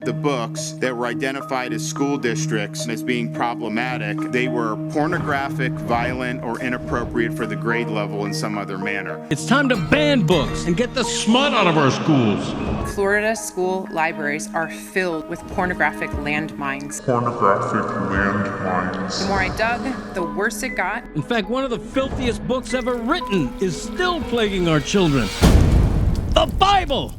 the books that were identified as school districts as being problematic, they were pornographic, violent, or inappropriate for the grade level in some other manner. It's time to ban books and get the smut out of our schools. Florida school libraries are filled with pornographic landmines. The more I dug, the worse it got. In fact, one of the filthiest books ever written is still plaguing our children. The Bible!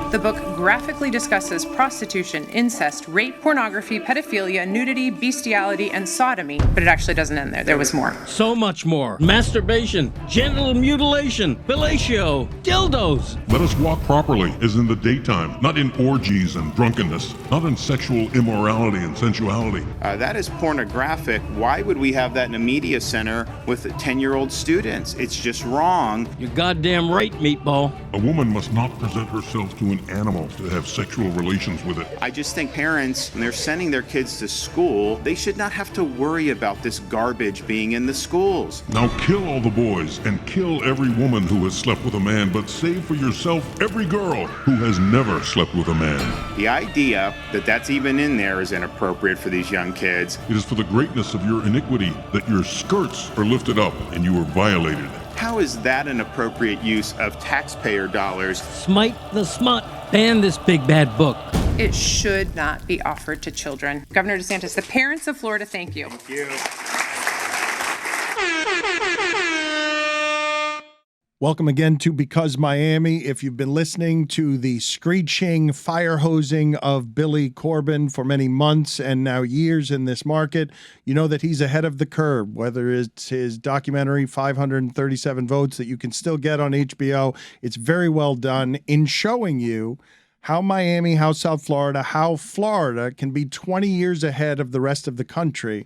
The book graphically discusses prostitution, incest, rape, pornography, pedophilia, nudity, bestiality, and sodomy. But it actually doesn't end there. There was more. So much more. Masturbation, genital mutilation, fellatio, dildos. Let us walk properly, as in the daytime, not in orgies and drunkenness, not in sexual immorality and sensuality. That is pornographic. Why would we have that in a media center with 10-year-old students? It's just wrong. You're goddamn right, Meatball. A woman must not present herself to an animal to have sexual relations with it. I just think parents, when they're sending their kids to school, they should not have to worry about this garbage being in the schools. Now kill all the boys and kill every woman who has slept with a man, but save for yourself every girl who has never slept with a man. The idea that that's even in there is inappropriate for these young kids. It is for the greatness of your iniquity that your skirts are lifted up and you are violated. How is that an appropriate use of taxpayer dollars? Smite the smut. Ban this big bad book. It should not be offered to children. Governor DeSantis, the parents of Florida, thank you. Thank you. Welcome again to Because Miami. If you've been listening to the screeching, fire hosing of Billy Corbin for many months and now years in this market, you know that he's ahead of the curve, whether it's his documentary, 537 Votes, that you can still get on HBO. It's very well done in showing you how Miami, how South Florida, how Florida can be 20 years ahead of the rest of the country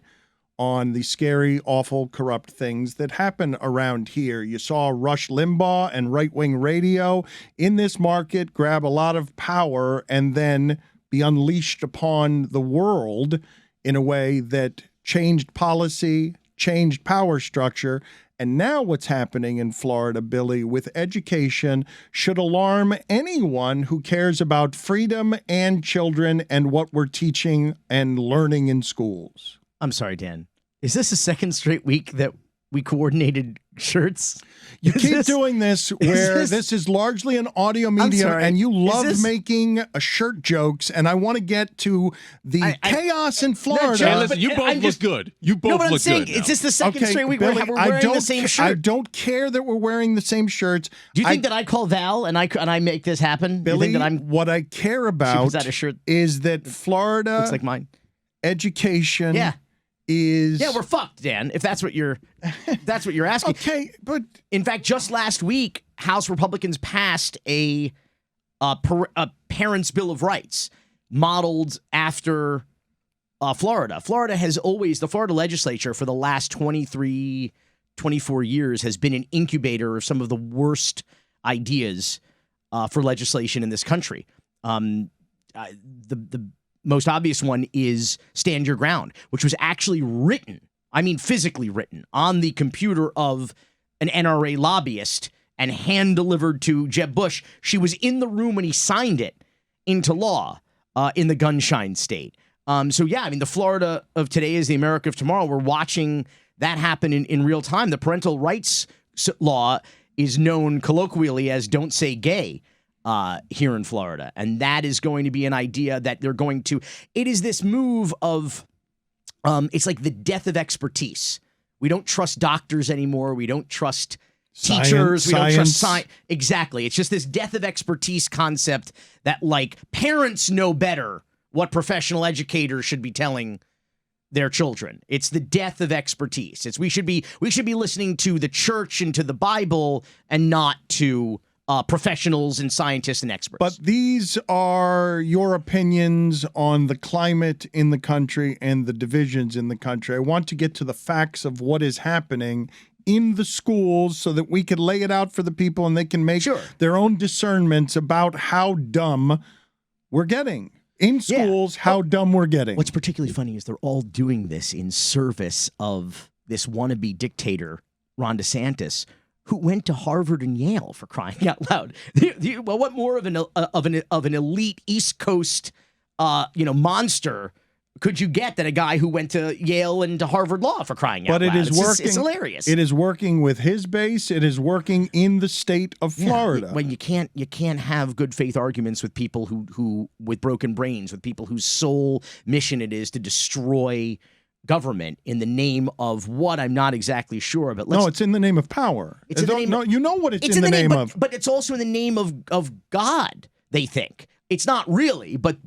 on the scary, awful, corrupt things that happen around here. You saw Rush Limbaugh and right-wing radio in this market grab a lot of power and then be unleashed upon the world in a way that changed policy, changed power structure. And now what's happening in Florida, Billy, with education should alarm anyone who cares about freedom and children and what we're teaching and learning in schools. I'm sorry, Dan. Is this a second straight week that we coordinated shirts? You keep doing this where this is largely an audio medium and you love making shirt jokes, and I want to get to the chaos in Florida. Hey, listen, you both look good. You both look good. No, but I'm saying, is this the second straight week Billy, we're wearing the same shirt? I don't care that we're wearing the same shirts. Do you think that I call Val and I make this happen? Billy, you think that what I care about is that Florida looks like mine. Education we're fucked, Dan, if that's what you're asking. Okay, but in fact, just last week, House Republicans passed a Parents' Bill of Rights modeled after Florida. The Florida legislature for the last 23, 24 years has been an incubator of some of the worst ideas for legislation in this country. The most obvious one is Stand Your Ground, which was actually physically written on the computer of an NRA lobbyist and hand-delivered to Jeb Bush. She was in the room when he signed it into law in the gunshine state. The Florida of today is the America of tomorrow. We're watching that happen in real time. The parental rights law is known colloquially as Don't Say Gay. Here in Florida. And that is going to be an idea that they're going to, it is this move of, it's like the death of expertise. We don't trust doctors anymore. We don't trust teachers. We don't trust science. Exactly. It's just this death of expertise concept that like parents know better what professional educators should be telling their children. It's the death of expertise. We should be listening to the church and to the Bible and not to professionals and scientists and experts. But these are your opinions on the climate in the country and the divisions in the country. I want to get to the facts of what is happening in the schools so that we can lay it out for the people and they can make their own discernments about how dumb we're getting. In schools, how dumb we're getting. What's particularly funny is they're all doing this in service of this wannabe dictator, Ron DeSantis, who went to Harvard and Yale, for crying out loud. Well, what more of an elite East Coast, monster could you get than a guy who went to Yale and to Harvard Law, for crying out loud? But it is working. It's hilarious. It is working with his base. It is working in the state of Florida. When you can't have good faith arguments with people who with broken brains, with people whose sole mission it is to destroy government in the name of what I'm not exactly sure, but no, it's in the name of power. It's in the name you know what it's in the name of. But it's also in the name of God, they think. It's not really, but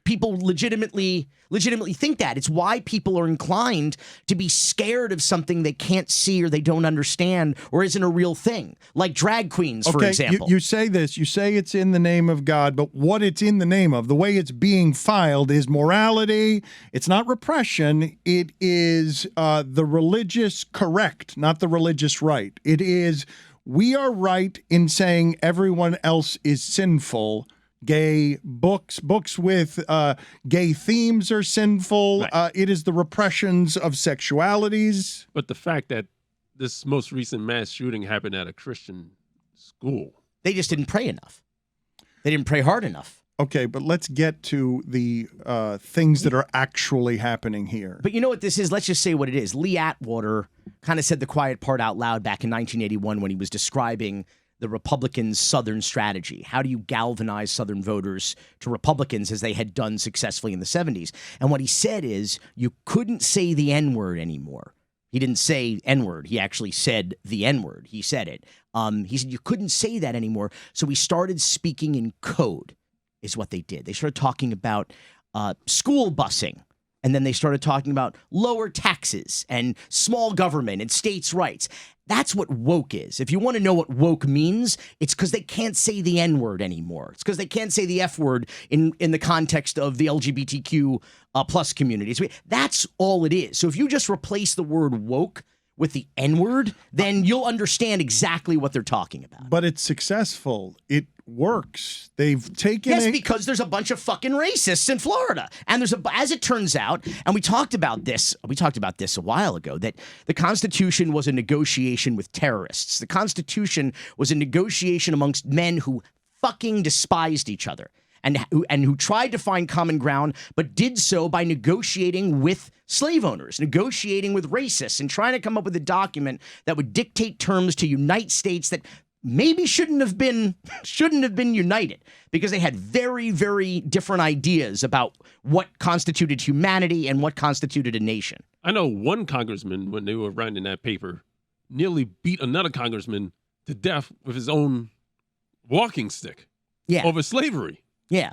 people legitimately think that. It's why people are inclined to be scared of something they can't see or they don't understand or isn't a real thing, like drag queens, for example. You say this. You say it's in the name of God, but what it's in the name of, the way it's being filed, is morality. It's not repression. It is the religious correct, not the religious right. It is, we are right in saying everyone else is sinful. Gay books with gay themes are sinful. Right. It is the repressions of sexualities. But the fact that this most recent mass shooting happened at a Christian school. They just didn't pray enough. They didn't pray hard enough. Okay, but let's get to the things that are actually happening here. But you know what this is? Let's just say what it is. Lee Atwater kind of said the quiet part out loud back in 1981 when he was describing the Republicans' Southern strategy. How do you galvanize Southern voters to Republicans as they had done successfully in the 70s? And what he said is you couldn't say the N-word anymore. He didn't say N-word. He actually said the N-word. He said it. He said you couldn't say that anymore. So we started speaking in code is what they did. They started talking about school busing. And then they started talking about lower taxes and small government and states' rights. That's what woke is. If you want to know what woke means, it's because they can't say the N-word anymore. It's because they can't say the F-word in the context of the LGBTQ plus communities. That's all it is. So if you just replace the word woke with the N-word, then you'll understand exactly what they're talking about. But it's successful. It works. They've taken because there's a bunch of fucking racists in Florida. And as it turns out, and we talked about this a while ago, that the Constitution was a negotiation with terrorists. The Constitution was a negotiation amongst men who fucking despised each other. And who tried to find common ground, but did so by negotiating with slave owners, negotiating with racists, and trying to come up with a document that would dictate terms to unite states that maybe shouldn't have been united, because they had very, very different ideas about what constituted humanity and what constituted a nation. I know one congressman, when they were writing that paper, nearly beat another congressman to death with his own walking stick over slavery. Yeah.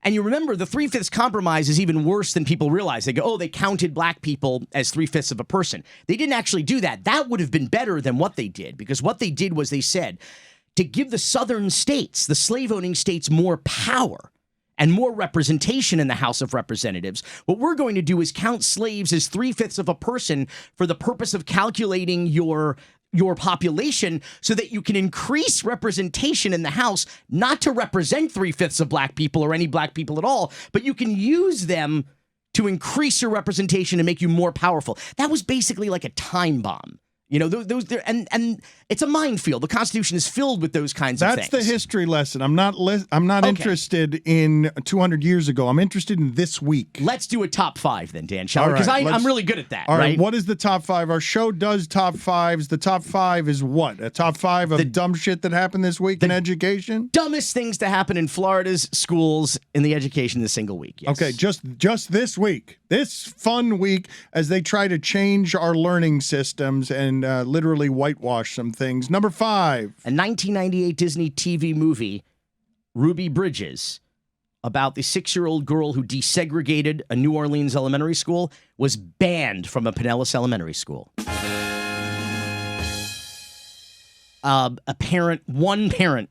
And you remember the 3/5 compromise is even worse than people realize. They go, they counted black people as 3/5 of a person. They didn't actually do that. That would have been better than what they did, because what they did was they said to give the southern states, the slave-owning states, more power and more representation in the House of Representatives. What we're going to do is count slaves as 3/5 of a person for the purpose of calculating your population so that you can increase representation in the House, not to represent 3/5 of black people or any black people at all, but you can use them to increase your representation and make you more powerful. That was basically like a time bomb. You know, and it's a minefield. The Constitution is filled with those kinds of things. That's the history lesson. I'm not interested in 200 years ago. I'm interested in this week. Let's do a top 5 then, Dan, shall we? Because I'm really good at that. All right. What is the top 5? Our show does top 5s. The top 5 is what? A top 5 of dumb shit that happened this week in education? Dumbest things to happen in Florida's schools in the education this single week. Yes. Okay, just this week. This fun week, as they try to change our learning systems and literally whitewash some things. Number 5. A 1998 Disney TV movie, Ruby Bridges, about the 6-year-old girl who desegregated a New Orleans elementary school, was banned from a Pinellas elementary school. One parent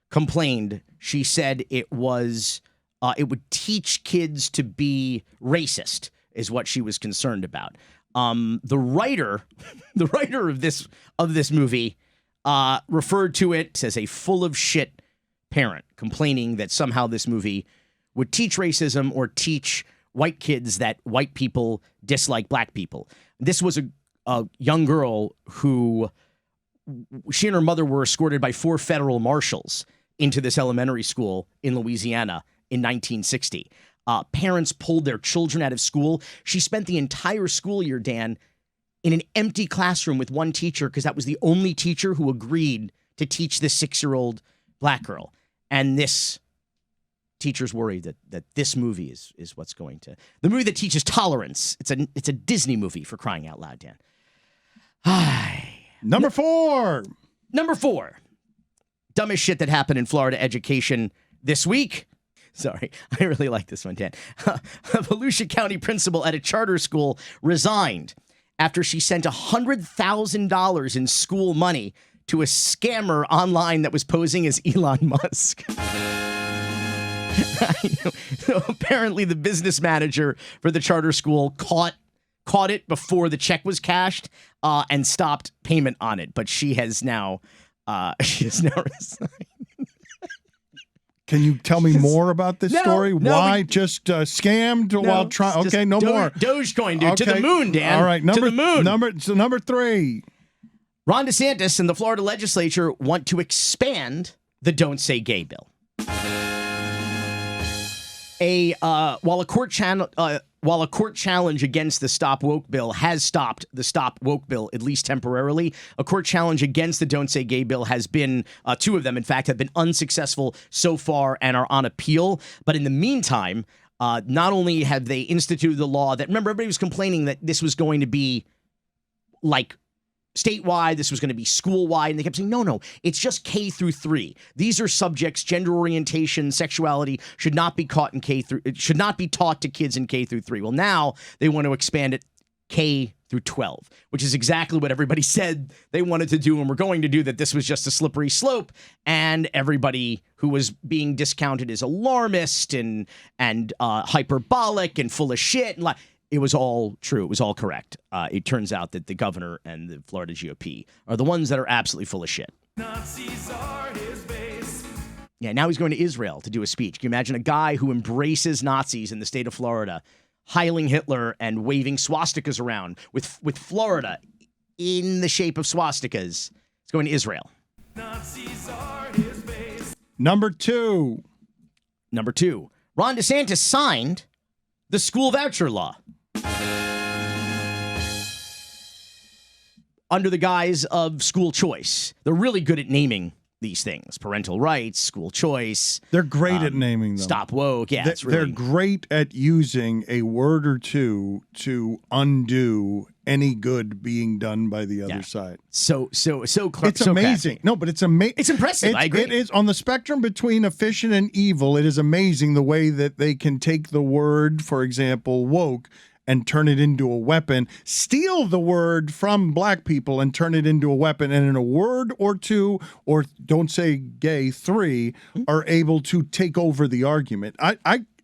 complained. She said it would teach kids to be racist, is what she was concerned about. The writer of this movie referred to it as a full of shit parent, complaining that somehow this movie would teach racism or teach white kids that white people dislike black people. This was a young girl who she and her mother were escorted by 4 federal marshals into this elementary school in Louisiana in 1960. Parents pulled their children out of school. She spent the entire school year, Dan, in an empty classroom with one teacher because that was the only teacher who agreed to teach this 6-year-old black girl. And this teacher's worried that this movie is what's going to... The movie that teaches tolerance. It's a Disney movie, for crying out loud, Dan. Number 4. Number 4. Dumbest shit that happened in Florida education this week. Sorry, I really like this one, Dan. A Volusia County principal at a charter school resigned after she sent $100,000 in school money to a scammer online that was posing as Elon Musk. So apparently the business manager for the charter school caught it before the check was cashed and stopped payment on it. But she has now resigned. Can you tell me more about this story? No, Why? Just scammed while trying? Okay, no more. Dogecoin, dude. Okay. To the moon, Dan. All right, to the moon. Number 3. Ron DeSantis and the Florida legislature want to expand the Don't Say Gay bill. While a court challenge against the Stop Woke bill has stopped the Stop Woke bill, at least temporarily, a court challenge against the Don't Say Gay bill has been, 2 of them, in fact, have been unsuccessful so far and are on appeal. But in the meantime, not only have they instituted the law that, remember, everybody was complaining that this was going to be like statewide, this was going to be school-wide, and they kept saying, no, it's just K through 3. These are subjects, gender orientation, sexuality, should not be taught to kids in K through 3. Well, now they want to expand it K through 12, which is exactly what everybody said they wanted to do and were going to do, that this was just a slippery slope, and everybody who was being discounted as alarmist and hyperbolic and full of shit and it was all true. It was all correct. It turns out that the governor and the Florida GOP are the ones that are absolutely full of shit. Nazis are his base. Yeah, now he's going to Israel to do a speech. Can you imagine a guy who embraces Nazis in the state of Florida, heiling Hitler and waving swastikas around with Florida in the shape of swastikas? He's going to Israel. Nazis are his base. Number 2. Ron DeSantis signed the school voucher law. Under the guise of school choice. They're really good at naming these things. Parental rights, school choice. They're great at naming them. Stop woke. Yeah, they're great at using a word or two to undo any good being done by the other side. So it's amazing. No, but it's amazing. It's impressive. I agree. It is on the spectrum between efficient and evil. It is amazing the way that they can take the word, for example, woke, and turn it into a weapon, steal the word from black people and turn it into a weapon, and in a word or 2, or Don't Say Gay 3, are able to take over the argument.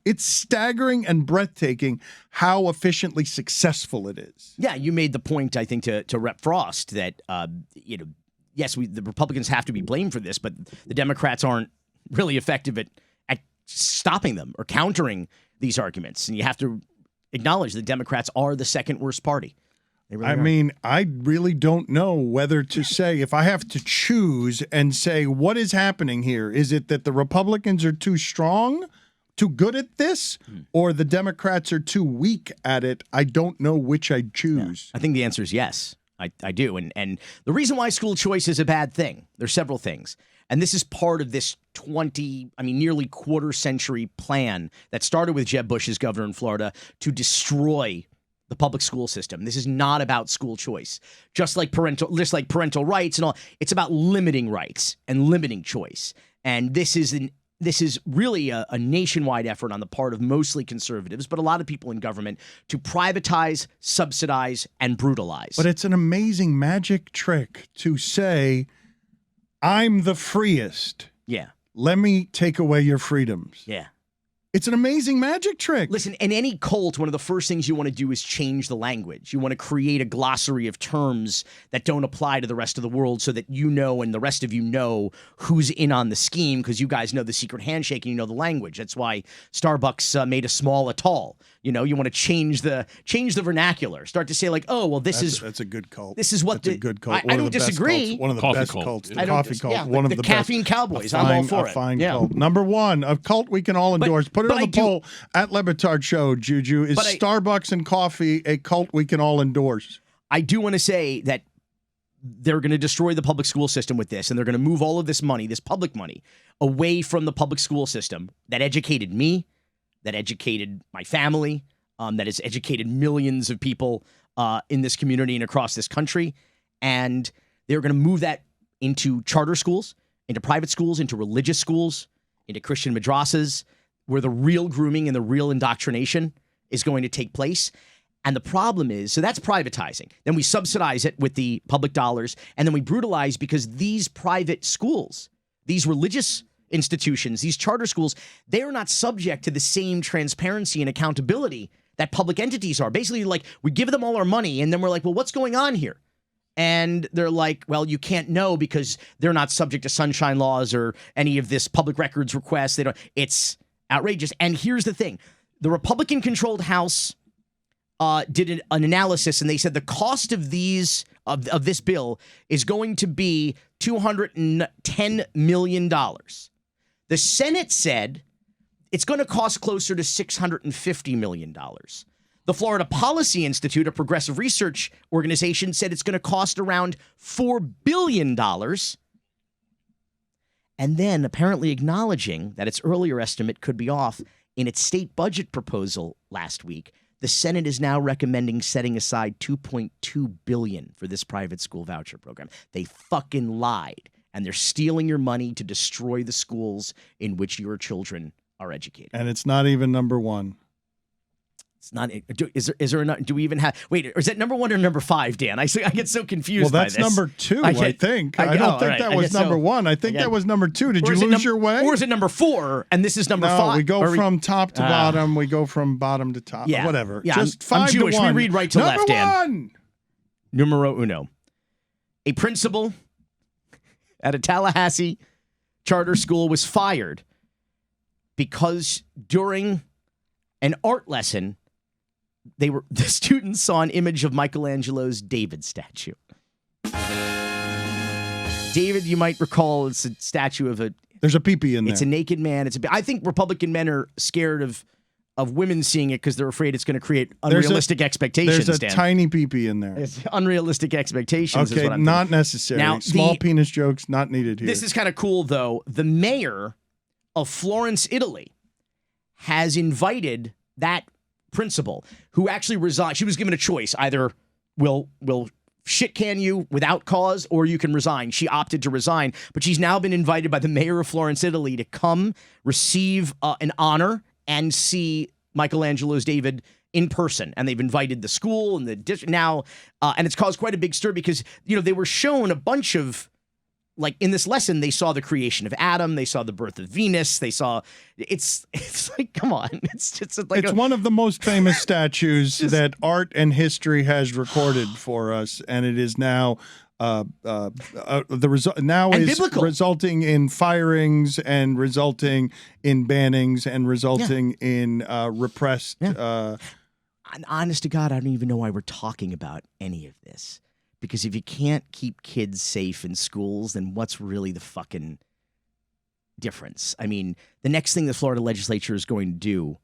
It's staggering and breathtaking how efficiently successful it is. Yeah, you made the point, I think, to Rep. Frost that, yes, the Republicans have to be blamed for this, but the Democrats aren't really effective at stopping them or countering these arguments. And you have to acknowledge the Democrats are the second worst party. I mean, I really don't know whether to say, if I have to choose and say, what is happening here? Is it that the Republicans are too strong, too good at this, or the Democrats are too weak at it? I don't know which I'd choose. Yeah. I think the answer is yes. I do. And the reason why school choice is a bad thing, there's several things. And this is part of this nearly quarter-century plan that started with Jeb Bush as governor in Florida to destroy the public school system. This is not about school choice. Just like parental rights and all, it's about limiting rights and limiting choice. And this is really a nationwide effort on the part of mostly conservatives, but a lot of people in government, to privatize, subsidize, and brutalize. But it's an amazing magic trick to say, I'm the freest. Yeah. Let me take away your freedoms. Yeah. It's an amazing magic trick. Listen, in any cult, one of the first things you want to do is change the language. You want to create a glossary of terms that don't apply to the rest of the world so that you know and the rest of you know who's in on the scheme because you guys know the secret handshake and you know the language. That's why Starbucks made a small atoll. You know, you want to change the vernacular. Start to say like, oh, well, that's a good cult. This is what that's a good cult. I don't disagree. One of the Coffee best cult. cults. Yeah. The coffee cult. Yeah, one like of the the caffeine best. cowboys. I'm all for a it. fine Yeah. cult. Number one, a cult we can all endorse. Put it on the poll at LeBatard Show, Juju. Is Starbucks and coffee a cult we can all endorse? I do want to say that they're going to destroy the public school system with this, and they're going to move all of this money, this public money, away from the public school system that educated me, that educated my family, that has educated millions of people in this community and across this country. And they're going to move that into charter schools, into private schools, into religious schools, into Christian madrasas, where the real grooming and the real indoctrination is going to take place. And the problem is, so that's privatizing. Then we subsidize it with the public dollars, and then we brutalize because these private schools, these religious institutions, these charter schools, they are not subject to the same transparency and accountability that public entities are. Basically, like, we give them all our money, and then we're like, well, what's going on here? And they're like, well, you can't know because they're not subject to sunshine laws or any of this public records requests. They don't. It's outrageous. And here's the thing. The Republican-controlled House did an analysis, and they said the cost of these of this bill is going to be $210 million. The Senate said it's going to cost closer to $650 million. The Florida Policy Institute, a progressive research organization, said it's going to cost around $4 billion. And then apparently acknowledging that its earlier estimate could be off in its state budget proposal last week, the Senate is now recommending setting aside $2.2 billion for this private school voucher program. They fucking lied, and they're stealing your money to destroy the schools in which your children are educated. And it's not even number one. It's not. Is there? Do we even have? Wait, is that number one or number five, Dan? I get so confused. Well, that's by this. number two. I think. I don't think that was number one. I think that was number two. Did you lose your way? Or is it number four? And this is number five. No, we go from top to bottom. We go from bottom to top. Yeah, whatever. Yeah, just I'm 5 Jewish. to 1. We read right to left, Dan. Number one. Numero uno. A principal at a Tallahassee charter school was fired because during an art lesson, the students saw an image of Michelangelo's David statue. David, you might recall, it's a statue of There's a pee-pee in there. It's a naked man. I think Republican men are scared of women seeing it because they're afraid it's going to create unrealistic expectations. There's a Dan. tiny pee-pee in there. It's unrealistic expectations. Okay, is what I'm not thinking. necessary. Now, Small penis jokes not needed here. This is kind of cool, though. The mayor of Florence, Italy, has invited that principal who actually resigned. She was given a choice: either we'll shit can you without cause, or you can resign. She opted to resign, but she's now been invited by the mayor of Florence, Italy, to come receive an honor and see Michelangelo's David in person. And they've invited the school and the district now, and it's caused quite a big stir because they were shown a bunch of. Like in this lesson, they saw the creation of Adam. They saw the birth of Venus. They saw it's like, come on. It's one of the most famous statues that art and history has recorded for us. And it is now the result now is biblical. Resulting in firings and resulting in bannings and resulting in repressed. Honest to God, I don't even know why we're talking about any of this. Because if you can't keep kids safe in schools, then what's really the fucking difference? I mean, the next thing the Florida legislature is going to do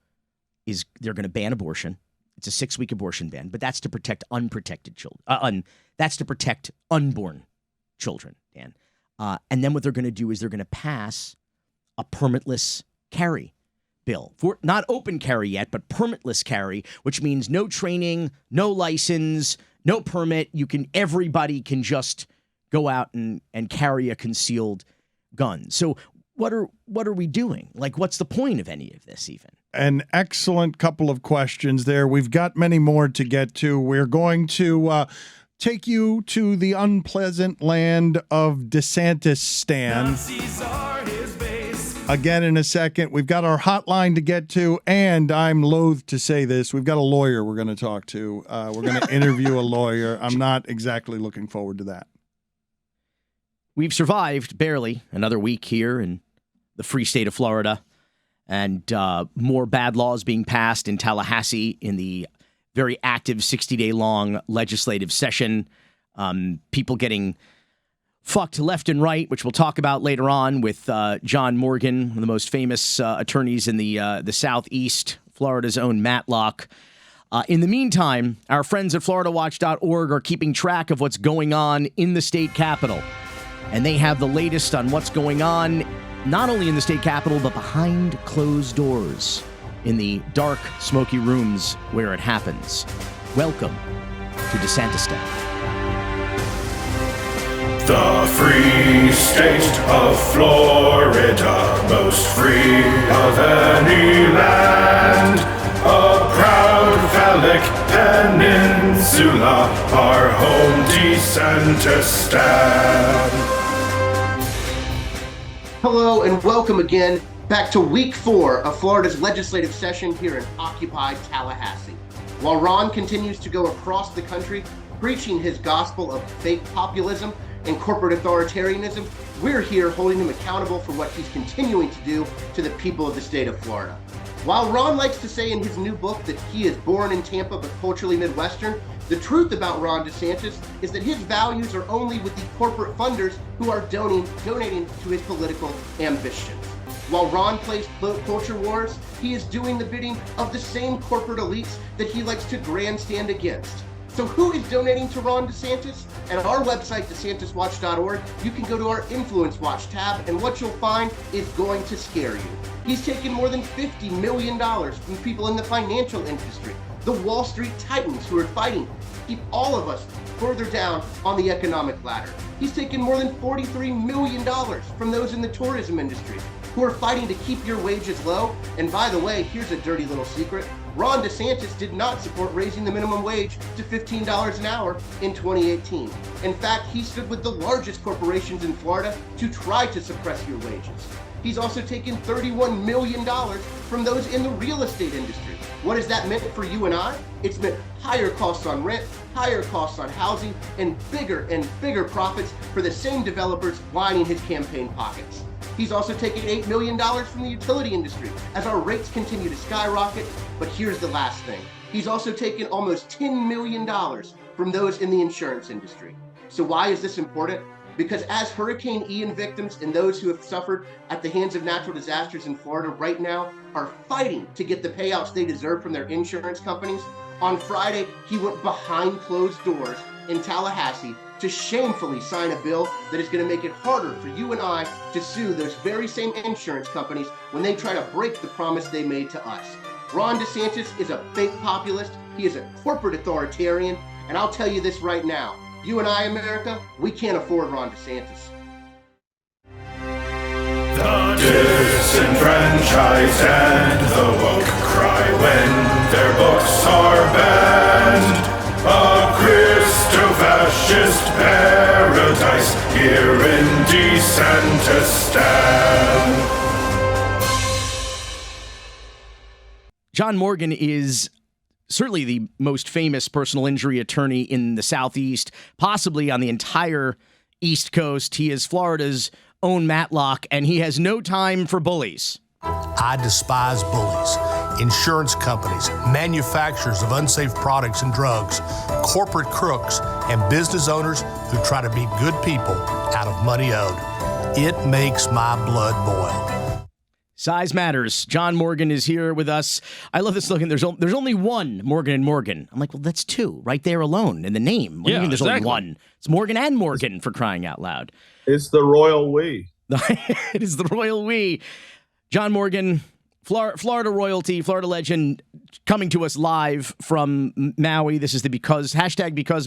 is they're going to ban abortion. It's a 6-week abortion ban, but that's to protect unprotected children. That's to protect unborn children, Dan. And then what they're going to do is they're going to pass a permitless carry bill. For not open carry yet, but permitless carry, which means no training, no license, no permit. Everybody can just go out and carry a concealed gun. So what are we doing? Like, what's the point of any of this even? An excellent couple of questions there. We've got many more to get to. We're going to take you to the unpleasant land of DeSantis Stan. Nazis are his base. again in a second. We've got our hotline to get to, and I'm loath to say this, we've got a lawyer we're going to talk to. We're going to interview a lawyer. I'm not exactly looking forward to that. We've survived, barely, another week here in the free state of Florida, and more bad laws being passed in Tallahassee in the very active 60-day-long legislative session. People getting fucked left and right, which we'll talk about later on with John Morgan, one of the most famous attorneys in the Southeast, Florida's own Matlock. In the meantime, our friends at FloridaWatch.org are keeping track of what's going on in the state capitol. And they have the latest on what's going on, not only in the state capitol, but behind closed doors in the dark, smoky rooms where it happens. Welcome to DeSantistan. The free state of Florida, most free of any land. A proud phallic peninsula, our home DeSantistan. Hello and welcome again back to week 4 of Florida's legislative session here in occupied Tallahassee. While Ron continues to go across the country preaching his gospel of fake populism and corporate authoritarianism, we're here holding him accountable for what he's continuing to do to the people of the state of Florida. While Ron likes to say in his new book that he is born in Tampa but culturally Midwestern, the truth about Ron DeSantis is that his values are only with the corporate funders who are donating to his political ambitions. While Ron plays culture wars, he is doing the bidding of the same corporate elites that he likes to grandstand against. So who is donating to Ron DeSantis? At our website, DeSantisWatch.org, you can go to our Influence Watch tab, and what you'll find is going to scare you. He's taken more than $50 million from people in the financial industry, the Wall Street titans who are fighting to keep all of us further down on the economic ladder. He's taken more than $43 million from those in the tourism industry who are fighting to keep your wages low. And by the way, here's a dirty little secret. Ron DeSantis did not support raising the minimum wage to $15 an hour in 2018. In fact, he stood with the largest corporations in Florida to try to suppress your wages. He's also taken $31 million from those in the real estate industry. What has that meant for you and I? It's meant higher costs on rent, higher costs on housing, and bigger profits for the same developers lining his campaign pockets. He's also taken $8 million from the utility industry as our rates continue to skyrocket. But here's the last thing. He's also taken almost $10 million from those in the insurance industry. So why is this important? Because as Hurricane Ian victims and those who have suffered at the hands of natural disasters in Florida right now are fighting to get the payouts they deserve from their insurance companies, on Friday, he went behind closed doors in Tallahassee to shamefully sign a bill that is going to make it harder for you and I to sue those very same insurance companies when they try to break the promise they made to us. Ron DeSantis is a fake populist. He is a corporate authoritarian. And I'll tell you this right now. You and I, America, we can't afford Ron DeSantis. The disenfranchised and the woke cry when their books are banned. A Christo-fascist paradise here in DeSantistan. John Morgan is certainly the most famous personal injury attorney in the Southeast, possibly on the entire East Coast. He is Florida's own Matlock, and he has no time for bullies. I despise bullies, insurance companies, manufacturers of unsafe products and drugs, corporate crooks, and business owners who try to beat good people out of money owed. It makes my blood boil. Size matters. John Morgan is here with us. I love this slogan. There's only one Morgan and Morgan. I'm like, well, that's two right there alone in the name. What do you mean there's only one? It's Morgan and Morgan, for crying out loud. It's the royal we. It is the royal we. John Morgan, Florida royalty, Florida legend, coming to us live from Maui. This is the because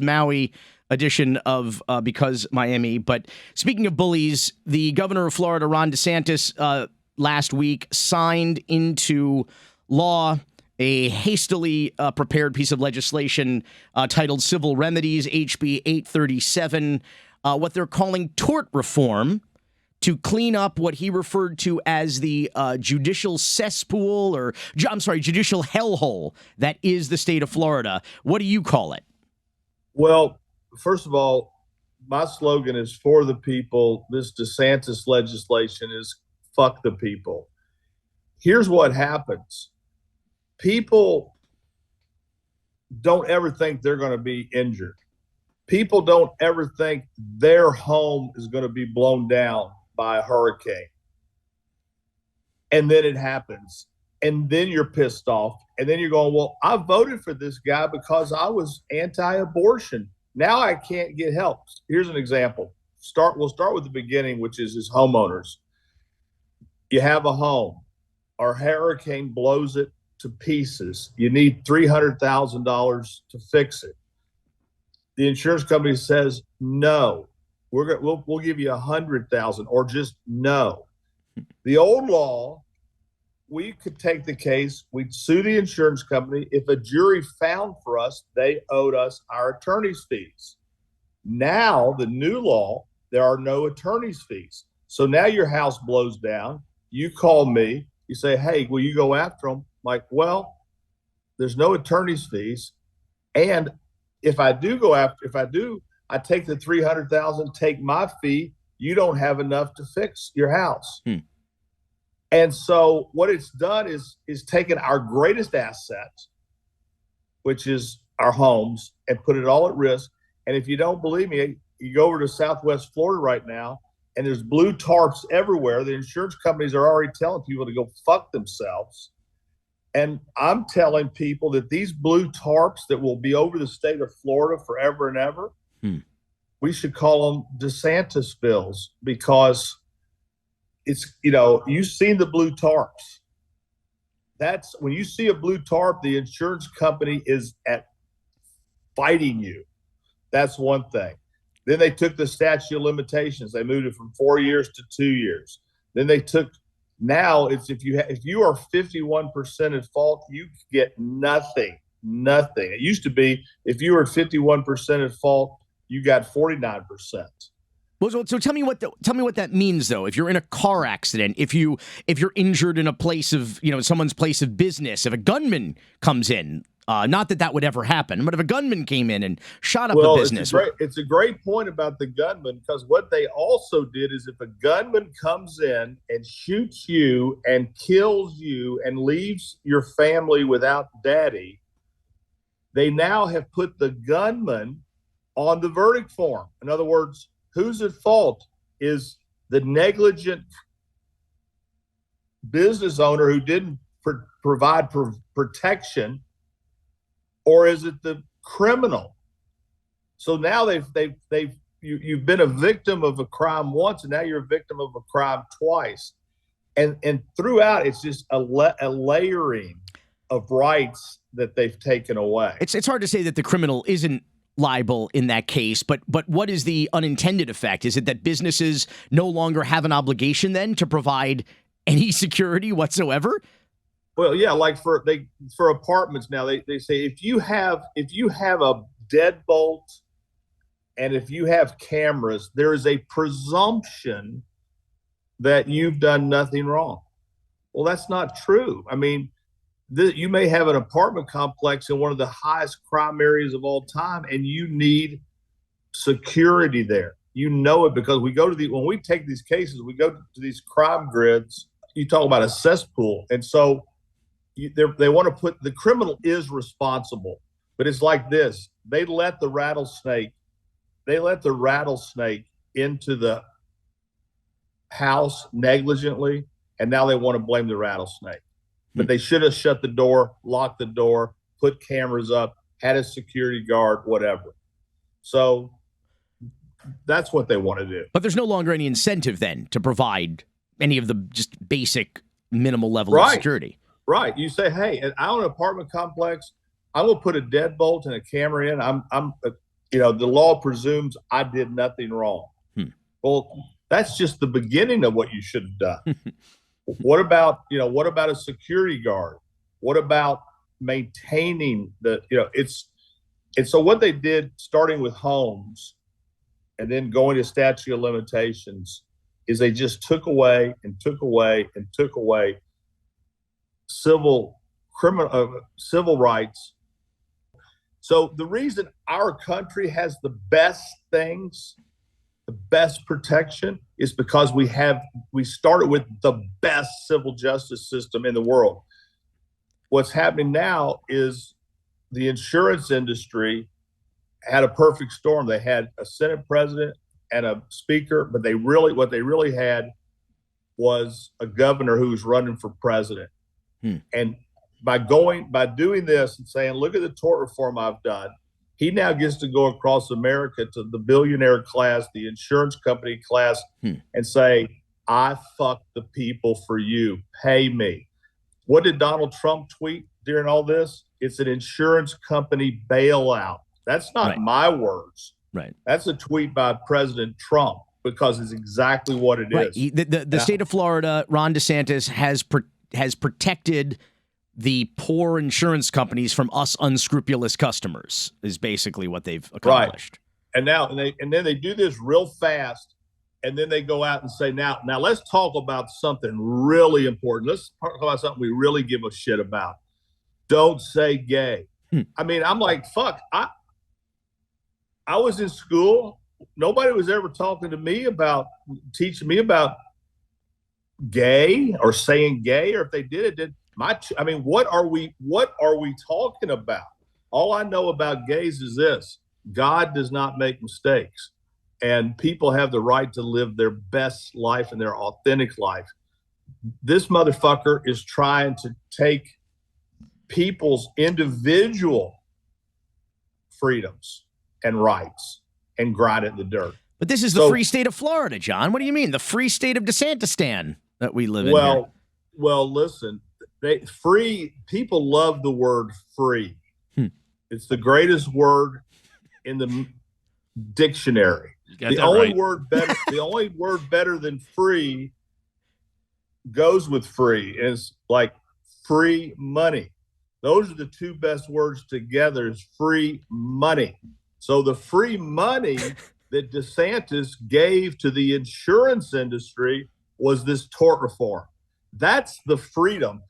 Maui edition of Because Miami. But speaking of bullies, the governor of Florida, Ron DeSantis, last week signed into law a hastily prepared piece of legislation titled Civil Remedies, HB 837, what they're calling tort reform, to clean up what he referred to as the judicial cesspool, or judicial hellhole that is the state of Florida. What do you call it? Well, first of all, my slogan is for the people. This DeSantis legislation is fuck the people. Here's what happens. People don't ever think they're going to be injured. People don't ever think their home is going to be blown down by a hurricane. And then it happens. And then you're pissed off. And then you're going, well, I voted for this guy because I was anti-abortion. Now I can't get help. Here's an example. We'll start with the beginning, which is his homeowners. You have a home. Our hurricane blows it to pieces. You need $300,000 to fix it. The insurance company says, no, we'll give you $100,000, or just no. The old law, we could take the case, we'd sue the insurance company. If a jury found for us, they owed us our attorney's fees. Now, the new law, there are no attorney's fees. So now your house blows down. You call me. You say, hey, will you go after them? I'm like, well, there's no attorney's fees. And if I do, I take the $300,000, take my fee. You don't have enough to fix your house. And so what it's done is taken our greatest asset, which is our homes, and put it all at risk. And if you don't believe me, you go over to Southwest Florida right now, and there's blue tarps everywhere. The insurance companies are already telling people to go fuck themselves. And I'm telling people that these blue tarps that will be over the state of Florida forever and ever, we should call them DeSantis bills, because it's, you've seen the blue tarps. That's when you see a blue tarp, the insurance company is at fighting you. That's one thing. Then they took the statute of limitations. They moved it from 4 years to 2 years. Then they took, now it's if you are 51% at fault, you get nothing. It used to be if you were at 51% at fault, you got 49%. Well, so tell me what that means, though. If you're in a car accident, if you're injured in a place of, someone's place of business, if a gunman comes in, not that would ever happen, but if a gunman came in and shot up a business. It's a great point about the gunman, because what they also did is if a gunman comes in and shoots you and kills you and leaves your family without daddy, they now have put the gunman on the verdict form. In other words, who's at fault? Is the negligent business owner who didn't provide protection, or is it the criminal? So now you've been a victim of a crime once, and now you're a victim of a crime twice, and throughout it's just a layering of rights that they've taken away. It's hard to say that the criminal isn't liable in that case, but what is the unintended effect? Is it that businesses no longer have an obligation then to provide any security whatsoever? Well, yeah, like for apartments now, they say if you have a deadbolt and if you have cameras, there is a presumption that you've done nothing wrong. Well, that's not true. I mean, you may have an apartment complex in one of the highest crime areas of all time, and you need security there. You know it because when we take these cases, we go to these crime grids. You talk about a cesspool, and so they want to put the criminal is responsible, but it's like this: they let the rattlesnake into the house negligently, and now they want to blame the rattlesnake. But they should have shut the door, locked the door, put cameras up, had a security guard, whatever. So that's what they want to do. But there's no longer any incentive then to provide any of the just basic minimal level of security. Right. You say, hey, I own an apartment complex. I will put a deadbolt and a camera in. The law presumes I did nothing wrong. Well, that's just the beginning of what you should have done. What about a security guard? What about maintaining so what they did, starting with homes and then going to statute of limitations, is they just took away and took away and took away civil rights. So the reason our country has the best things, the best protection, is because we started with the best civil justice system in the world. What's happening now is the insurance industry had a perfect storm. They had a Senate president and a speaker, but what they really had was a governor who was running for president. And by doing this and saying, look at the tort reform I've done, he now gets to go across America to the billionaire class, the insurance company class, and say, I fucked the people for you. Pay me. What did Donald Trump tweet during all this? It's an insurance company bailout. That's not my words. Right. That's a tweet by President Trump, because it's exactly what it is. The state of Florida, Ron DeSantis has protected the poor insurance companies from us unscrupulous customers, is basically what they've accomplished. Right. And then they do this real fast, and then they go out and say, now let's talk about something really important. Let's talk about something we really give a shit about. Don't say gay. I mean, I'm like, fuck. I was in school. Nobody was ever talking to me about teaching me about gay or saying gay, or if they did, what are we talking about? All I know about gays is this: God does not make mistakes, and people have the right to live their best life and their authentic life. This motherfucker is trying to take people's individual freedoms and rights and grind it in the dirt. But this is the free state of Florida, John. What do you mean? The free state of DeSantistan that we live in here. Well, listen, people love the word free. It's the greatest word in the dictionary. The only word better than free goes with free, and it's like free money. Those are the two best words together, is free money. So the free money that DeSantis gave to the insurance industry was this tort reform. That's the freedom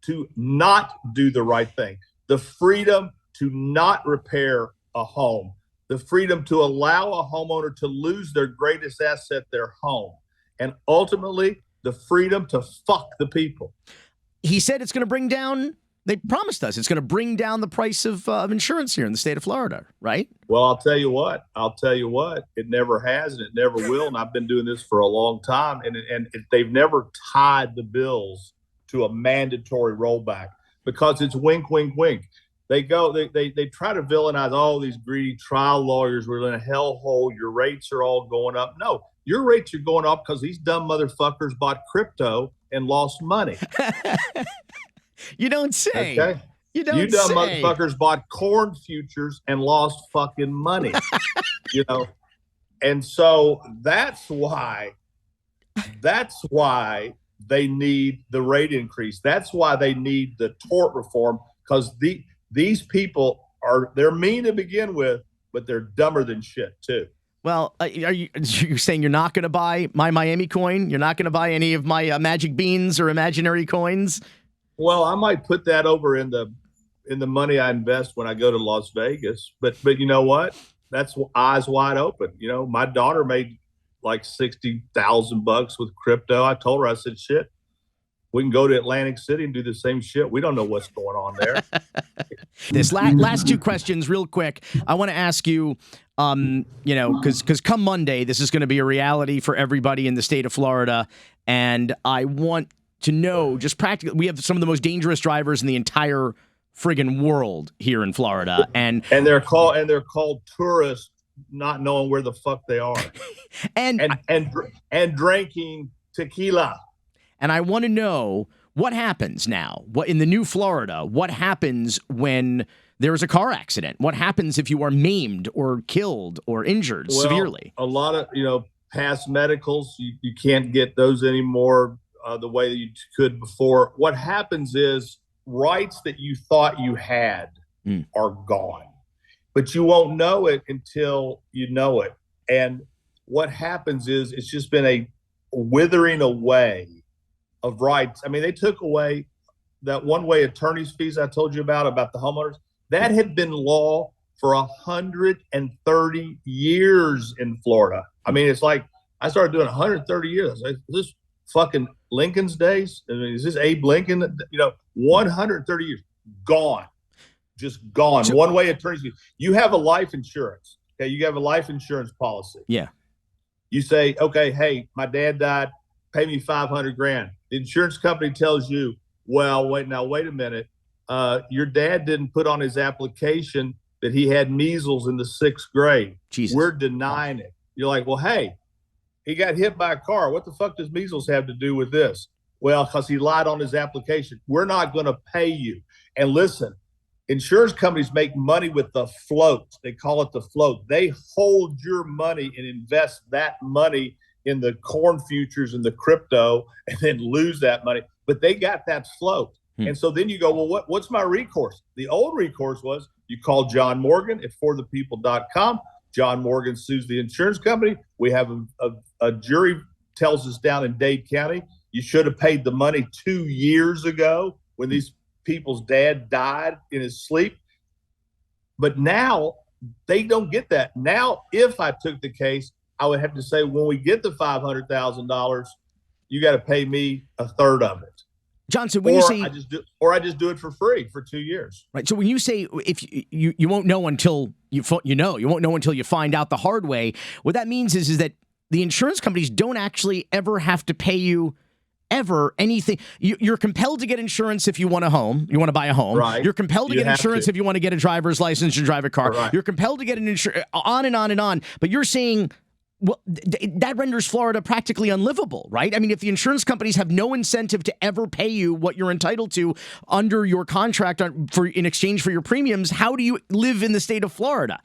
to not do the right thing, the freedom to not repair a home, the freedom to allow a homeowner to lose their greatest asset, their home, and ultimately the freedom to fuck the people. He said it's going to bring down, they promised us it's going to bring down the price of insurance here in the state of Florida, right? Well, I'll tell you what, it never has and it never will. And I've been doing this for a long time, and they've never tied the bills to a mandatory rollback, because it's wink, wink, wink. They try to villainize all these greedy trial lawyers. We're in a hellhole. Your rates are all going up. No, your rates are going up because these dumb motherfuckers bought crypto and lost money. You don't say. Okay? You dumb motherfuckers bought corn futures and lost fucking money. And so that's why they need the rate increase. That's why they need the tort reform, because these people they're mean to begin with, but they're dumber than shit too. Well, are you saying you're not going to buy my Miami coin? You're not going to buy any of my magic beans or imaginary coins? Well, I might put that over in the money I invest when I go to Las Vegas. But you know what? That's eyes wide open. My daughter made like $60,000 with crypto. I told her, I said, shit, we can go to Atlantic City and do the same shit. We don't know what's going on there. This last two questions real quick. I want to ask you, because come Monday, this is going to be a reality for everybody in the state of Florida. And I want to know, just practically, we have some of the most dangerous drivers in the entire friggin' world here in Florida. And they're called tourists, not knowing where the fuck they are. and drinking tequila. And I want to know what happens now. What in the new Florida? What happens when there is a car accident? What happens if you are maimed or killed or injured severely? A lot of past medicals, you can't get those anymore the way that you could before. What happens is rights that you thought you had are gone, but you won't know it until you know it. And what happens is it's just been a withering away of rights. I mean, they took away that one-way attorney's fees I told you about the homeowners. That had been law for 130 years in Florida. I mean, it's like I started doing 130 years. Is this fucking Lincoln's days? I mean, is this Abe Lincoln? 130 years gone, just gone. So, one-way attorney's fees. You have a life insurance. Okay, you have a life insurance policy. Yeah. You say, okay, hey, my dad died. Pay me $500,000. The insurance company tells you, well, wait a minute. Your dad didn't put on his application that he had measles in the 6th grade. Jesus. We're denying it. You're like, well, hey, he got hit by a car. What the fuck does measles have to do with this? Well, because he lied on his application. We're not going to pay you. And listen, insurance companies make money with the float. They call it the float. They hold your money and invest that money in the corn futures and the crypto and then lose that money. But they got that float. And so then you go, well, what's my recourse? The old recourse was you call John Morgan at forthepeople.com. John Morgan sues the insurance company. We have a jury tells us down in Dade County, you should have paid the money 2 years ago when these people's dad died in his sleep. But now they don't get that. Now, if I took the case, I would have to say, when we get the $500,000, you got to pay me a third of it. Johnson, when you say, I just do it for free for 2 years. Right. So when you say if you won't know until you won't know until you find out the hard way. What that means is that the insurance companies don't actually ever have to pay you ever anything. You're compelled to get insurance if you want a home. You want to buy a home. Right. You're compelled to get insurance if you want to get a driver's license to drive a car. Right. You're compelled to get an insurance, on and on and on. But you're saying, well, that renders Florida practically unlivable, right? I mean, if the insurance companies have no incentive to ever pay you what you're entitled to under your contract in exchange for your premiums, how do you live in the state of Florida?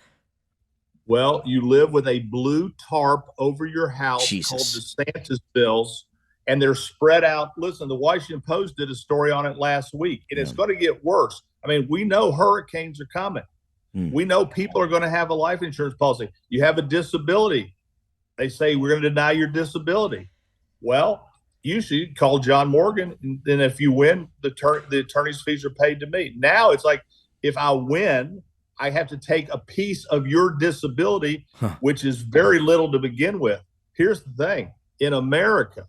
Well, you live with a blue tarp over your house called the DeSantis bills, and they're spread out. Listen, the Washington Post did a story on it last week, and it's going to get worse. I mean, we know hurricanes are coming. We know people are going to have a life insurance policy. You have a disability. They say, we're going to deny your disability. Well, you should call John Morgan, and then if you win, the attorney's fees are paid to me. Now it's like, if I win, I have to take a piece of your disability, which is very little to begin with. Here's the thing. In America,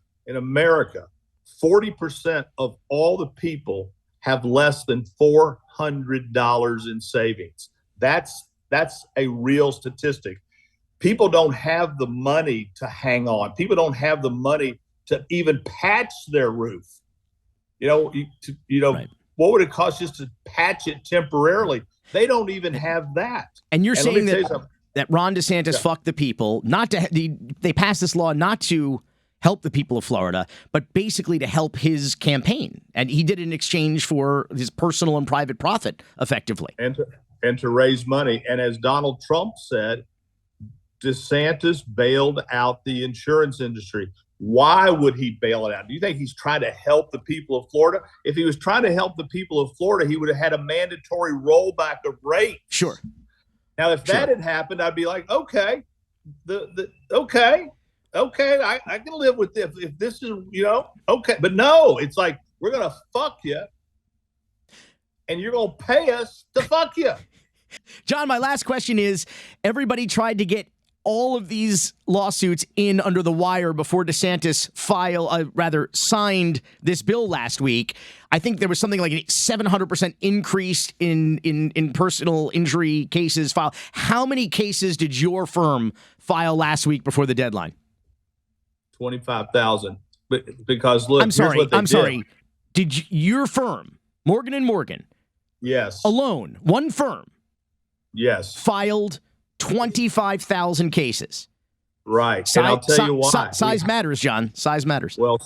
40% of all the people have less than $400 in savings. That's a real statistic. People don't have the money to hang on. People don't have the money to even patch their roof. Right. What would it cost just to patch it temporarily? They don't even have that. And you're saying that Ron DeSantis fucked the people, they passed this law not to help the people of Florida, but basically to help his campaign. And he did it in exchange for his personal and private profit, effectively. And to raise money. And as Donald Trump said, DeSantis bailed out the insurance industry. Why would he bail it out? Do you think he's trying to help the people of Florida? If he was trying to help the people of Florida, he would have had a mandatory rollback of rates. Sure. Now, if that had happened, I'd be like, okay, okay, I can live with this. If this is, okay. But no, it's like, we're going to fuck you, and you're going to pay us to fuck you. John, my last question is, everybody tried to get all of these lawsuits in under the wire before DeSantis signed this bill last week. I think there was something like a 700% increase in personal injury cases filed. How many cases did your firm file last week before the deadline? 25,000. Because look, I'm sorry. Did your firm, Morgan & Morgan, yes, alone, one firm, yes, filed 25,000 cases? Right. And I'll tell you why. Size matters, John. Size matters. Well,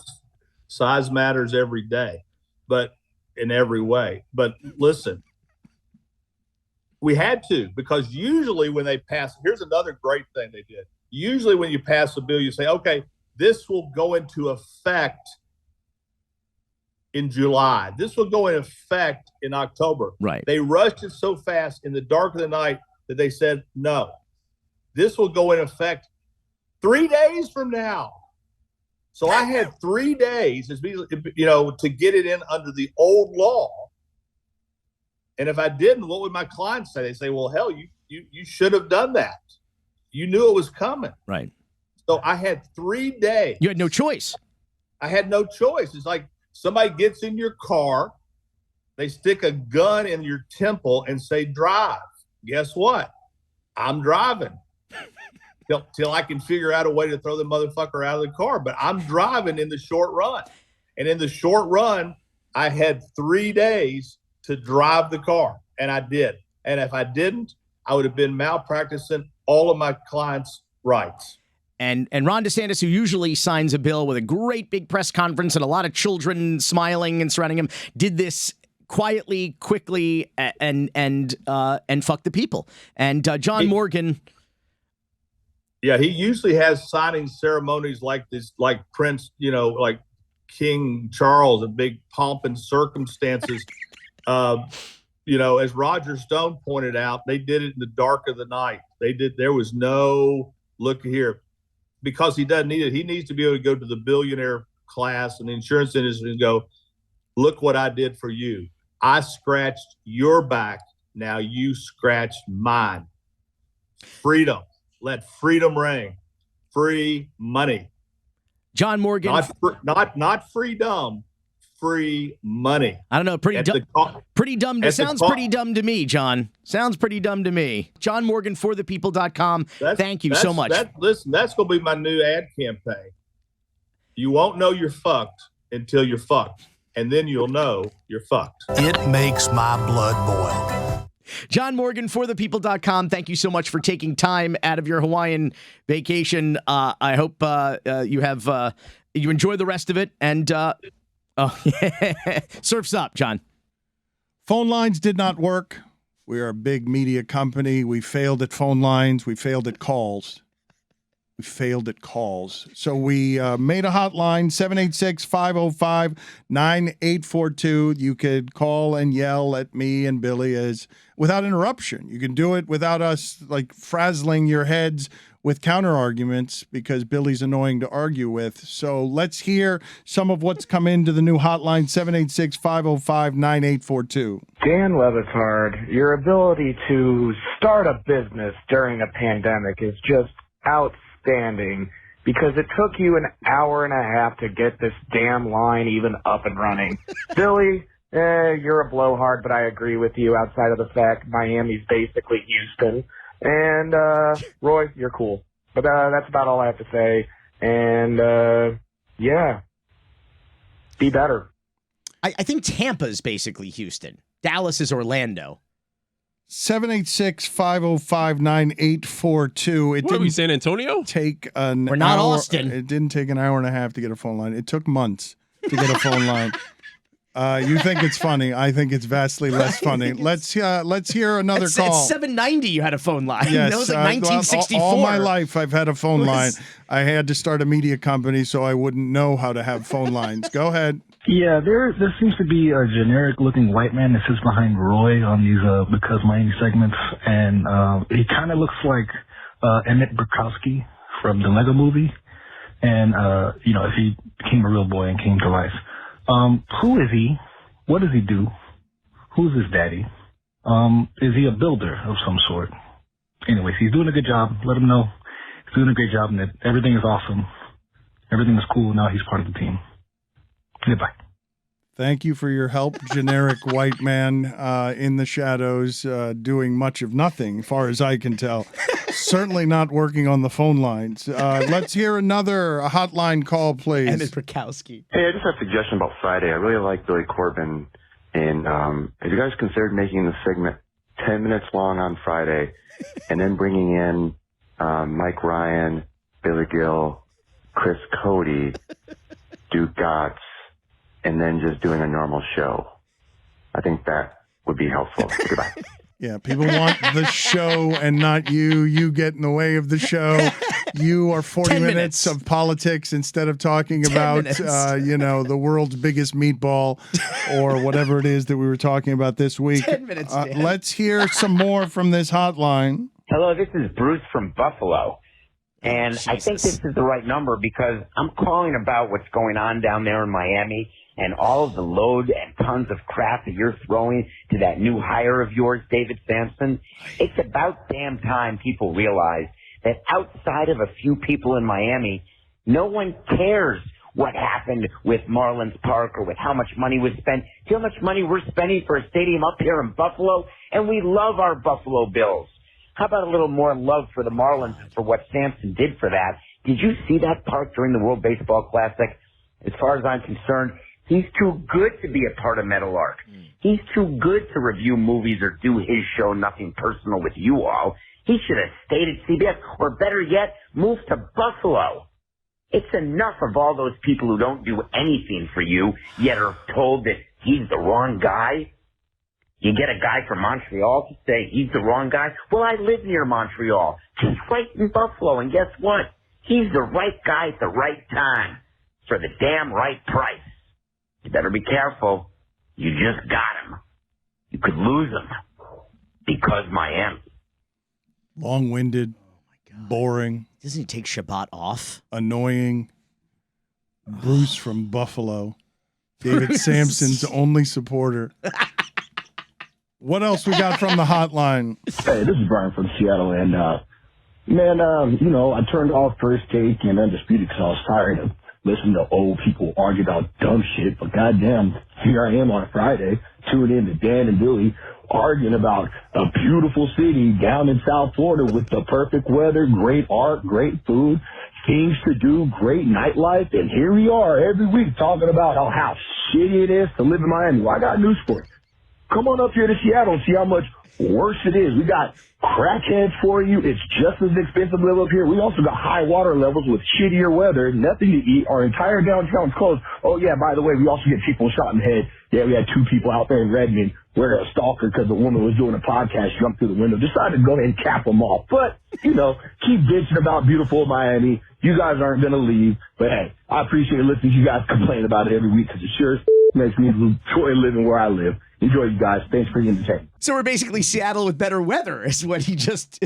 size matters every day, but in every way. But listen, we had to, because usually when they pass, here's another great thing they did. Usually when you pass a bill, you say, okay, this will go into effect in July. This will go into effect in October. Right. They rushed it so fast in the dark of the night that they said, no, this will go in effect 3 days from now. So I had 3 days, to get it in under the old law. And if I didn't, what would my clients say? They say, well, hell, you should have done that. You knew it was coming. Right. So I had 3 days. You had no choice. I had no choice. It's like somebody gets in your car, they stick a gun in your temple and say, drive. Guess what? I'm driving till I can figure out a way to throw the motherfucker out of the car. But I'm driving in the short run. And in the short run, I had 3 days to drive the car. And I did. And if I didn't, I would have been malpracticing all of my clients' rights. And Ron DeSantis, who usually signs a bill with a great big press conference and a lot of children smiling and surrounding him, did this quietly, quickly, and fuck the people. And John Morgan. Yeah, he usually has signing ceremonies like this, like Prince, like King Charles, a big pomp and circumstances. As Roger Stone pointed out, they did it in the dark of the night. There was no look here. Because he doesn't need it. He needs to be able to go to the billionaire class and the insurance industry and go, look what I did for you. I scratched your back. Now you scratched mine. Freedom. Let freedom reign. Free money. John Morgan. Not freedom. Free money. I don't know. Pretty dumb. Sounds pretty dumb to me, John. Sounds pretty dumb to me. John Morgan, forthepeople.com. Thank you so much. Listen, that's going to be my new ad campaign. You won't know you're fucked until you're fucked. And then you'll know you're fucked. It makes my blood boil. John Morgan, forthepeople.com. Thank you so much for taking time out of your Hawaiian vacation. I hope you enjoy the rest of it. And surf's up, John. Phone lines did not work. We are a big media company. We failed at phone lines. We failed at calls. So we made a hotline, 786-505-9842. You could call and yell at me and Billy without interruption. You can do it without us like frazzling your heads with counter arguments because Billy's annoying to argue with. So let's hear some of what's come into the new hotline, 786-505-9842. Dan Le Batard, your ability to start a business during a pandemic is just outstanding because it took you an hour and a half to get this damn line even up and running. Billy, you're a blowhard, but I agree with you outside of the fact Miami's basically Houston. And, Roy, you're cool. But that's about all I have to say. And, yeah, be better. I think Tampa's basically Houston. Dallas is Orlando. 786-505-9842. What are we, San Antonio? We're not Austin. It didn't take an hour and a half to get a phone line. It took months to get a phone line. You think it's funny. I think it's vastly less funny. Let's hear another call. It's 790 you had a phone line. Yes, that was like 1964. All my life I've had a phone line. I had to start a media company so I wouldn't know how to have phone lines. Go ahead. Yeah, there seems to be a generic-looking white man that sits behind Roy on these Because Miami segments, and he kind of looks like Emmett Bukowski from the Lego Movie, and if he became a real boy and came to life. Who is he? What does he do? Who's his daddy? Is he a builder of some sort? Anyways, he's doing a good job. Let him know he's doing a great job and that everything is awesome. Everything is cool. Now he's part of the team. Goodbye. Thank you for your help, generic white man in the shadows, doing much of nothing, as far as I can tell. Certainly not working on the phone lines. Let's hear another hotline call, please. Emmett Bukowski. Hey, I just have a suggestion about Friday. I really like Billy Corbin. And have you guys considered making the segment 10 minutes long on Friday and then bringing in Mike Ryan, Billy Gill, Chris Cody, Stugotz, and then just doing a normal show? I think that would be helpful. Goodbye. Yeah, people want the show and not you. You get in the way of the show. You are 40 minutes of politics instead of talking about, the world's biggest meatball or whatever it is that we were talking about this week. 10 minutes, Dan. Let's hear some more from this hotline. Hello, this is Bruce from Buffalo. And I think this is the right number because I'm calling about what's going on down there in Miami and all of the load and tons of crap that you're throwing to that new hire of yours, David Sampson. It's about damn time people realize that outside of a few people in Miami, no one cares what happened with Marlins Park or with how much money was spent. See how much money we're spending for a stadium up here in Buffalo? And we love our Buffalo Bills. How about a little more love for the Marlins and for what Sampson did for that? Did you see that park during the World Baseball Classic? As far as I'm concerned, he's too good to be a part of Metal Arc. He's too good to review movies or do his show Nothing Personal with you all. He should have stayed at CBS, or better yet, moved to Buffalo. It's enough of all those people who don't do anything for you, yet are told that he's the wrong guy. You get a guy from Montreal to say he's the wrong guy. Well, I live near Montreal. He's right in Buffalo, and guess what? He's the right guy at the right time for the damn right price. You better be careful. You just got him. You could lose him because Miami. Long-winded, boring. Doesn't he take Shabbat off? Annoying. Bruce from Buffalo. David Sampson's only supporter. What else we got from the hotline? Hey, this is Brian from Seattle, and I turned off First Take and Undisputed because I was tired of listening to old people argue about dumb shit. But goddamn, here I am on a Friday, tuning in to Dan and Billy arguing about a beautiful city down in South Florida with the perfect weather, great art, great food, things to do, great nightlife, and here we are every week talking about how shitty it is to live in Miami. Well, I got news for you. Come on up here to Seattle and see how much worse it is. We got crackheads for you. It's just as expensive to live up here. We also got high water levels with shittier weather, nothing to eat. Our entire downtown's closed. Oh, yeah, by the way, we also get people shot in the head. Yeah, we had 2 people out there in Redmond where a stalker, because a woman was doing a podcast, jumped through the window, decided to go ahead and cap them off. But, keep bitching about beautiful Miami. You guys aren't going to leave. But, hey, I appreciate listening to you guys complain about it every week because it sure makes me enjoy living where I live. Enjoy, you guys. Thanks for the entertainment. So we're basically Seattle with better weather, is what he just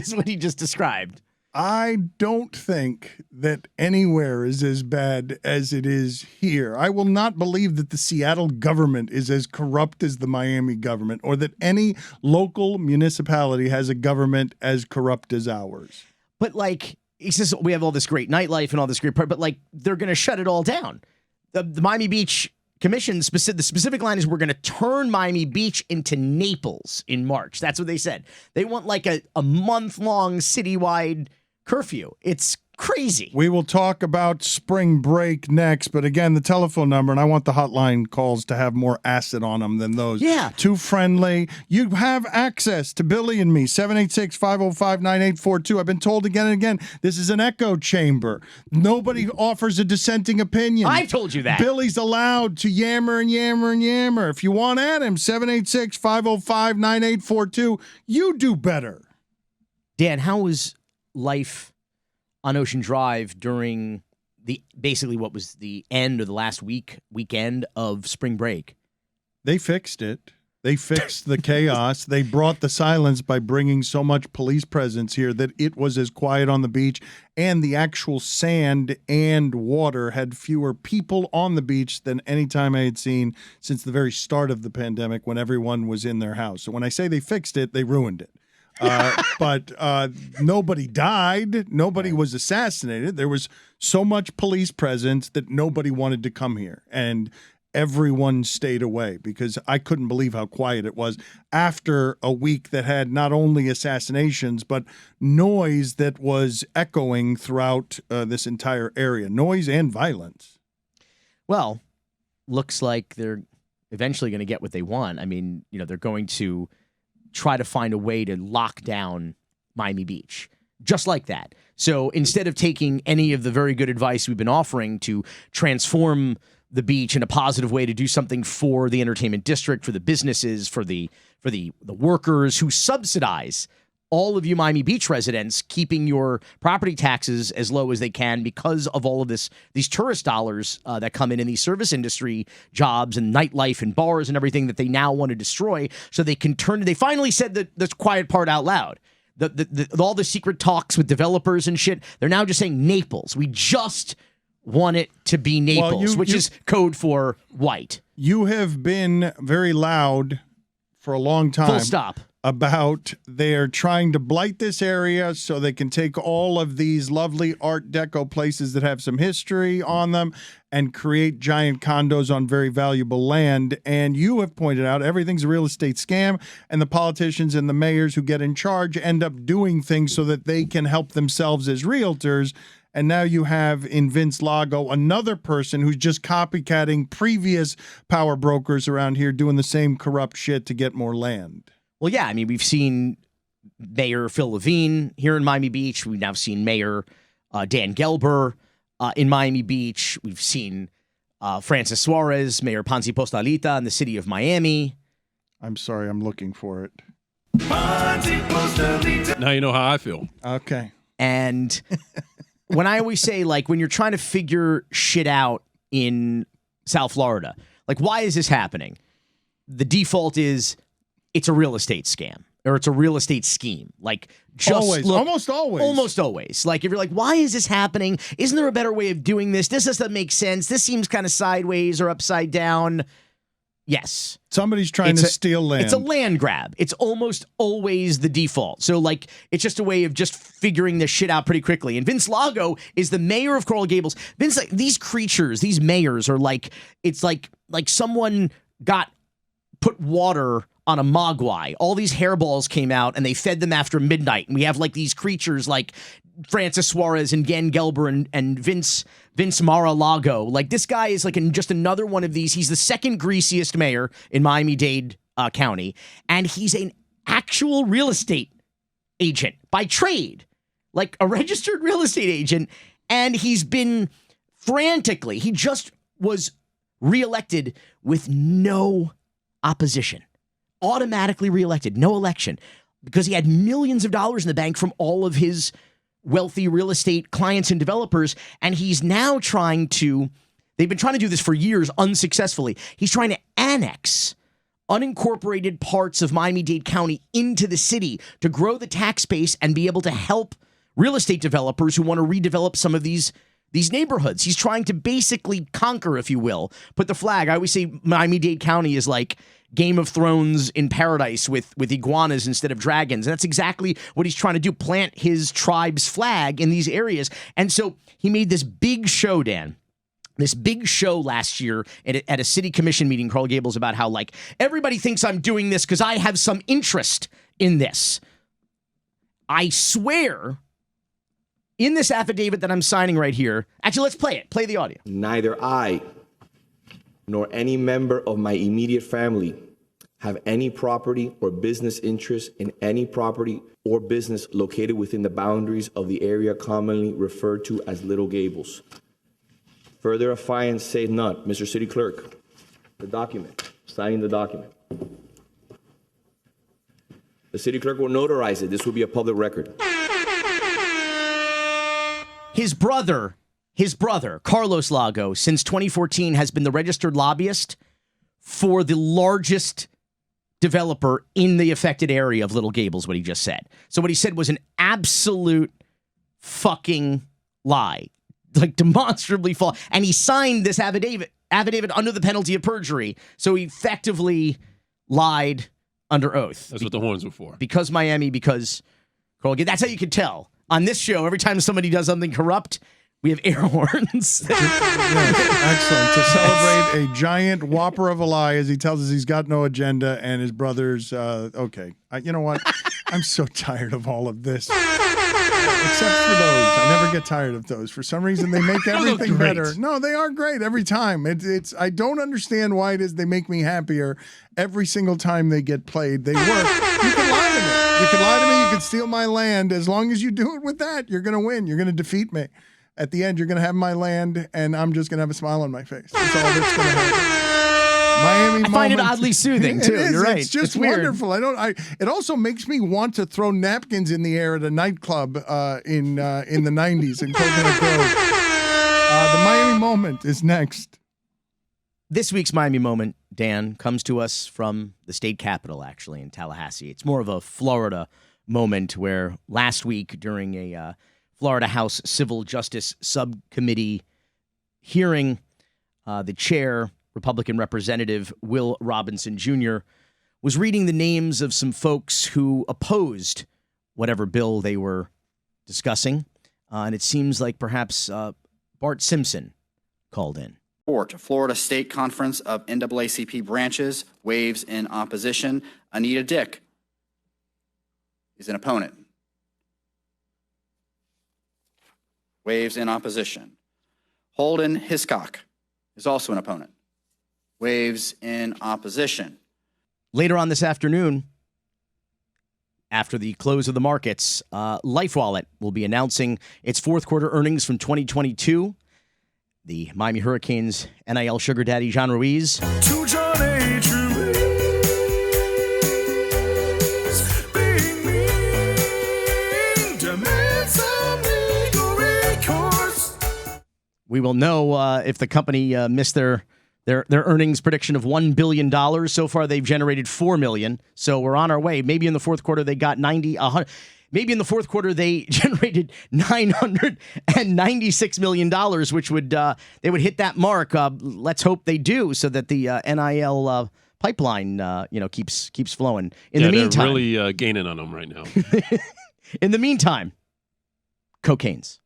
described. I don't think that anywhere is as bad as it is here. I will not believe that the Seattle government is as corrupt as the Miami government, or that any local municipality has a government as corrupt as ours. But he says we have all this great nightlife and all this great part, but they're going to shut it all down. The Miami Beach Commission, the specific line is we're going to turn Miami Beach into Naples in March. That's what they said. They want a month-long citywide curfew. It's crazy. We will talk about spring break next, but again, the telephone number, and I want the hotline calls to have more acid on them than those. Yeah. Too friendly. You have access to Billy and me, 786-505-9842. I've been told again and again, this is an echo chamber. Nobody offers a dissenting opinion. I've told you that. Billy's allowed to yammer and yammer and yammer. If you want at him, 786-505-9842. You do better. Dan, how was life on Ocean Drive during basically what was the end of the last weekend of spring break? They fixed it. They fixed the chaos. They brought the silence by bringing so much police presence here that it was as quiet on the beach, and the actual sand and water had fewer people on the beach than any time I had seen since the very start of the pandemic, when everyone was in their house. So when I say they fixed it, they ruined it. But nobody died. Nobody was assassinated. There was so much police presence that nobody wanted to come here. And everyone stayed away because I couldn't believe how quiet it was after a week that had not only assassinations, but noise that was echoing throughout this entire area. Noise and violence. Well, looks like they're eventually going to get what they want. I mean, they're going to try to find a way to lock down Miami Beach, just like that. So instead of taking any of the very good advice we've been offering to transform the beach in a positive way, to do something for the entertainment district, for the businesses, for the workers who subsidize all of you Miami Beach residents, keeping your property taxes as low as they can because of all of these tourist dollars that come in these service industry jobs and nightlife and bars and everything that they now want to destroy, so they can they finally said the quiet part out loud. all the secret talks with developers and shit. They're now just saying Naples. We just want it to be Naples, which is code for white. You have been very loud for a long time. Full stop. About they're trying to blight this area so they can take all of these lovely Art Deco places that have some history on them and create giant condos on very valuable land. And you have pointed out everything's a real estate scam, and the politicians and the mayors who get in charge end up doing things so that they can help themselves as realtors. And now you have in Vince Lago another person who's just copycatting previous power brokers around here doing the same corrupt shit to get more land. Well, yeah, I mean, we've seen Mayor Phil Levine here in Miami Beach. We've now seen Mayor Dan Gelber in Miami Beach. We've seen Francis Suarez, Mayor Ponzi Postalita in the city of Miami. I'm sorry, I'm looking for it. Now you know how I feel. Okay. And when I always say, like, when you're trying to figure shit out in South Florida, like, why is this happening? The default is it's a real estate scam or it's a real estate scheme. Like, just almost always. Like, if you're like, why is this happening? Isn't there a better way of doing this? This doesn't make sense. This seems kind of sideways or upside down. Yes. Somebody's trying to steal land. It's a land grab. It's almost always the default. So, like, it's just a way of just figuring this shit out pretty quickly. And Vince Lago is the mayor of Coral Gables. Vince, like, these creatures, these mayors are like, it's like someone put water on a mogwai. All these hairballs came out and they fed them after midnight. And we have like these creatures like Francis Suarez and Dan Gelber and Vince Mar-a-Lago. Like, this guy is like just another one of these. He's the second greasiest mayor in Miami-Dade County. And he's an actual real estate agent by trade, like a registered real estate agent. And he's been frantically, he just was reelected with no opposition. Automatically reelected, no election, because he had millions of dollars in the bank from all of his wealthy real estate clients and developers. And he's now they've been trying to do this for years unsuccessfully. He's trying to annex unincorporated parts of Miami-Dade County into the city to grow the tax base and be able to help real estate developers who want to redevelop some of these neighborhoods. He's trying to basically conquer, if you will, put the flag. I always say Miami-Dade County is like Game of Thrones in paradise with iguanas instead of dragons. And that's exactly what he's trying to do, plant his tribe's flag in these areas. And so he made this big show, Dan, this big show last year at a city commission meeting, Coral Gables, about how, like, everybody thinks I'm doing this because I have some interest in this. I swear, in this affidavit that I'm signing right here, actually, let's play it. Play the audio. Neither I nor any member of my immediate family have any property or business interest in any property or business located within the boundaries of the area commonly referred to as Little Gables. Further affiance saith not, Mr. City Clerk. The document, signing the document. The City Clerk will notarize it. This will be a public record. His brother, Carlos Lago, since 2014 has been the registered lobbyist for the largest developer in the affected area of Little Gables, what he just said. So what he said was an absolute fucking lie, like demonstrably false. And he signed this affidavit under the penalty of perjury. So he effectively lied under oath. That's what the horns were for. Because Miami, because Coral Gables. That's how you can tell. On this show, every time somebody does something corrupt, we have air horns. Excellent. To celebrate a giant whopper of a lie as he tells us he's got no agenda and his brother's, okay. You know what? I'm so tired of all of this. Except for those. I never get tired of those. For some reason, they make everything better. No, they are great every time. It's. I don't understand why it is they make me happier every single time they get played. They work. You can lie to me. You can lie to me. You can steal my land. As long as you do it with that, you're going to win. You're going to defeat me. At the end, you're going to have my land, and I'm just going to have a smile on my face. That's all that's going to happen. Miami I find it oddly soothing, too. You're right. It's just wonderful. It also makes me want to throw napkins in the air at a nightclub in the 90s in Coconut Grove. The Miami moment is next. This week's Miami moment, Dan, comes to us from the state capital, actually, in Tallahassee. It's more of a Florida moment where last week during a Florida House Civil Justice Subcommittee hearing, the chair, Republican Representative Will Robinson Jr., was reading the names of some folks who opposed whatever bill they were discussing. And it seems like perhaps Bart Simpson called in. Florida State Conference of NAACP branches waves in opposition. Anita Dick is an opponent. Waves in opposition. Holden Hiscock is also an opponent. Waves in opposition. Later on this afternoon, after the close of the markets, LifeWallet will be announcing its fourth quarter earnings from 2022. The Miami Hurricanes NIL sugar daddy John Ruiz. To John H. Ruiz, being mean, demand some legal recourse. We will know if the company missed their earnings prediction of $1 billion. So far, they've generated $4 million. So we're on our way. Maybe in the fourth quarter, they got 100. Maybe in the fourth quarter, they generated $996 million, which would they would hit that mark. Let's hope they do, so that the NIL pipeline keeps flowing. In the meantime, they're really gaining on them right now. In the meantime, cocaine's.